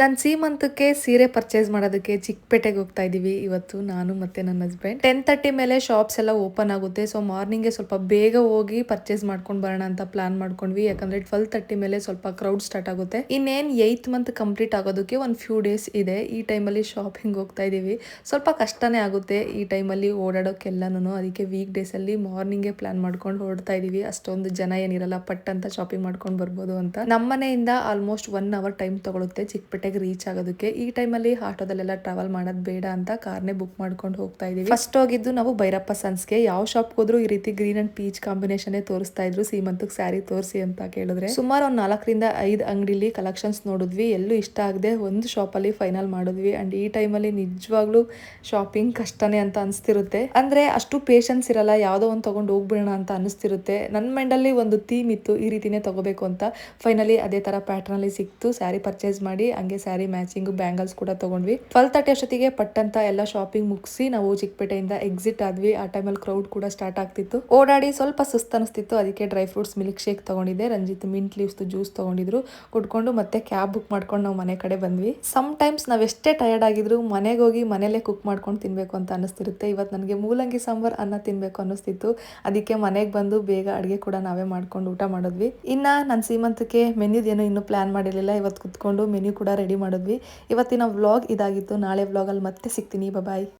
ನಾನು ಸೀಮಂತಕ್ಕೆ ಸೀರೆ ಪರ್ಚೇಸ್ ಮಾಡೋದಕ್ಕೆ ಚಿಕ್ಕಪೇಟೆಗೆ ಹೋಗ್ತಾ ಇದ್ದೀವಿ ಇವತ್ತು ನಾನು ಮತ್ತೆ ನನ್ನ ಹಸ್ಬೆಂಡ್. 10:30 ಮೇಲೆ ಶಾಪ್ಸ್ ಎಲ್ಲ ಓಪನ್ ಆಗುತ್ತೆ. ಸೊ ಮಾರ್ನಿಂಗ್ಗೆ ಸ್ವಲ್ಪ ಬೇಗ ಹೋಗಿ ಪರ್ಚೇಸ್ ಮಾಡ್ಕೊಂಡು ಬರೋಣ ಅಂತ ಪ್ಲಾನ್ ಮಾಡ್ಕೊಂಡ್ವಿ. ಯಾಕಂದ್ರೆ 12:30 ಮೇಲೆ ಸ್ವಲ್ಪ ಕ್ರೌಡ್ ಸ್ಟಾರ್ಟ್ ಆಗುತ್ತೆ. ಇನ್ನೇನ್ 8th ಮಂತ್ ಕಂಪ್ಲೀಟ್ ಆಗೋದಕ್ಕೆ ಒಂದು ಫ್ಯೂ ಡೇಸ್ ಇದೆ. ಈ ಟೈಮಲ್ಲಿ ಶಾಪಿಂಗ್ ಹೋಗ್ತಾ ಇದೀವಿ. ಸ್ವಲ್ಪ ಕಷ್ಟನೇ ಆಗುತ್ತೆ ಈ ಟೈಮಲ್ಲಿ ಓಡಾಡೋಕೆಲ್ಲನೂ. ಅದಕ್ಕೆ ವೀಕ್ ಡೇಸ್ ಅಲ್ಲಿ ಮಾರ್ನಿಂಗ್ಗೆ ಪ್ಲಾನ್ ಮಾಡ್ಕೊಂಡು ಹೊರಡ್ತಾ ಇದೀವಿ. ಅಷ್ಟೊಂದು ಜನ ಏನಿರಲ್ಲ, ಪಟ್ ಅಂತ ಶಾಪಿಂಗ್ ಮಾಡ್ಕೊಂಡು ಬರ್ಬೋದು ಅಂತ. ನಮ್ಮ ಮನೆಯಿಂದ ಆಲ್ಮೋಸ್ಟ್ 1 ಅವರ್ ಟೈಮ್ ತಗೊಳುತ್ತೆ ಚಿಕ್ಕಪೇಟೆಗೆ ರೀಚ್ ಆಗೋದಕ್ಕೆ. ಈ ಟೈಮಲ್ಲಿ ಆಟೋದಲ್ಲೆಲ್ಲ ಟ್ರಾವೆಲ್ ಮಾಡೋದು ಬೇಡ ಅಂತ ಕಾರ್ನೇ ಬುಕ್ ಮಾಡ್ಕೊಂಡು ಹೋಗ್ತಾ ಇದೀವಿ. ಫಸ್ಟ್ ಹೋಗಿದ್ದು ನಾವು ಭೈರಪ್ಪ ಸನ್ಸ್ಗೆ. ಯಾವ ಶಾಪ್ ಹೋದ್ರು ಈ ರೀತಿ ಗ್ರೀನ್ ಅಂಡ್ ಪೀಚ್ ಕಾಂಬಿನೇಷನ್ ತೋರಿಸ್ತಾ ಇದ್ರು. ಸೀಮಂತಕ್ಕೆ ಸ್ಯಾರಿ ತೋರಿಸಿ ಅಂತ ಕೇಳಿದ್ರೆ ಸುಮಾರು ಒಂದು 4 ರಿಂದ 5 ಅಂಗಡಿಲಿ ಕಲೆಕ್ಷನ್ಸ್ ನೋಡಿದ್ವಿ. ಎಲ್ಲೂ ಇಷ್ಟ ಆಗದೆ ಒಂದು ಶಾಪ್ ಅಲ್ಲಿ ಫೈನಲ್ ಮಾಡಿದ್ವಿ. ಅಂಡ್ ಈ ಟೈಮಲ್ಲಿ ನಿಜವಾಗ್ಲೂ ಶಾಪಿಂಗ್ ಕಷ್ಟನೇ ಅಂತ ಅನಿಸ್ತಿರುತ್ತೆ. ಅಂದ್ರೆ ಅಷ್ಟು ಪೇಷನ್ಸ್ ಇರಲ್ಲ, ಯಾವ್ದೋ ಒಂದು ತಗೊಂಡು ಹೋಗ್ಬಿಡೋಣ ಅಂತ ಅನಿಸ್ತಿರುತ್ತೆ. ನನ್ನ ಮೈಂಡ್ ಅಲ್ಲಿ ಒಂದು ಥೀಮ್ ಇತ್ತು, ಈ ರೀತಿನೇ ತಗೋಬೇಕು ಅಂತ. ಫೈನಲಿ ಅದೇ ತರ ಪ್ಯಾಟರ್ನ್ ಅಲ್ಲಿ ಸಿಕ್ತು. ಸ್ಯಾರಿ ಪರ್ಚೇಸ್ ಮಾಡಿ ಹಂಗೆ ಸ್ಯಾರಿ ಮ್ಯಾಚಿಂಗ್ ಬ್ಯಾಂಗಲ್ಸ್ ಕೂಡ ತಗೊಂಡ್ವಿ. 12:30 ಅಷ್ಟೊತ್ತಿಗೆ ಪಟ್ಟಂತ ಎಲ್ಲ ಶಾಪಿಂಗ್ ಮುಗಿಸಿ ನಾವು ಚಿಕ್ಕಪೇಟೆಯಿಂದ ಎಕ್ಸಿಟ್ ಆದ್ವಿ. ಆ ಟೈಮಲ್ಲಿ ಕ್ರೌಡ್ ಕೂಡ ಸ್ಟಾರ್ಟ್ ಆಗ್ತಿತ್ತು. ಓಡಾಡಿ ಸ್ವಲ್ಪ ಸುಸ್ತು ಅನಿಸ್ತಿತ್ತು. ಅದಕ್ಕೆ ಡ್ರೈ ಫ್ರೂಟ್ಸ್ ಮಿಲ್ಕ್ ಶೇಕ್ ತಗೊಂಡಿದ್ದೆ. ರಂಜಿತ್ ಮಿಂಟ್ ಲೀವ್ಸ್ ಜ್ಯೂಸ್ ತಗೊಂಡಿದ್ರು. ಕುಡ್ಕೊಂಡು ಮತ್ತೆ ಕ್ಯಾಬ್ ಬುಕ್ ಮಾಡ್ಕೊಂಡು ನಾವು ಮನೆ ಕಡೆ ಬಂದ್ವಿ. ಸಮ್ ಟೈಮ್ಸ್ ನಾವ್ ಎಷ್ಟೇ ಟಯರ್ಡ್ ಆಗಿದ್ರು ಮನೆಗೆ ಹೋಗಿ ಮನೇಲೆ ಕುಕ್ ಮಾಡ್ಕೊಂಡು ತಿನ್ಬೇಕು ಅಂತ ಅನಿಸ್ತಿರುತ್ತೆ. ಇವತ್ತು ನನಗೆ ಮೂಲಂಗಿ ಸಾಂಬಾರ್ ಅನ್ನ ತಿನ್ಬೇಕು ಅನ್ನಿಸ್ತಿತ್ತು. ಅದಕ್ಕೆ ಮನೆಗೆ ಬಂದು ಬೇಗ ಅಡುಗೆ ಕೂಡ ನಾವೇ ಮಾಡ್ಕೊಂಡು ಊಟ ಮಾಡಿದ್ವಿ. ಇನ್ನ ನನ್ನ ಸೀಮಂತಕ್ಕೆ ಮೆನ್ಯೂದೇನು ಇನ್ನೂ ಪ್ಲಾನ್ ಮಾಡಿರಲಿಲ್ಲ. ಇವತ್ತು ಕುತ್ಕೊಂಡು ಮೆನ್ಯೂ ಕೂಡ ರೆಡಿ ಮಾಡಿದ್ವಿ. ಇವತ್ತಿನ ವ್ಲಾಗ್ ಇದಾಗಿತ್ತು. ನಾಳೆ ವ್ಲಾಗಲ್ಲಿ ಮತ್ತೆ ಸಿಗ್ತೀನಿ. ಬಾಯ್.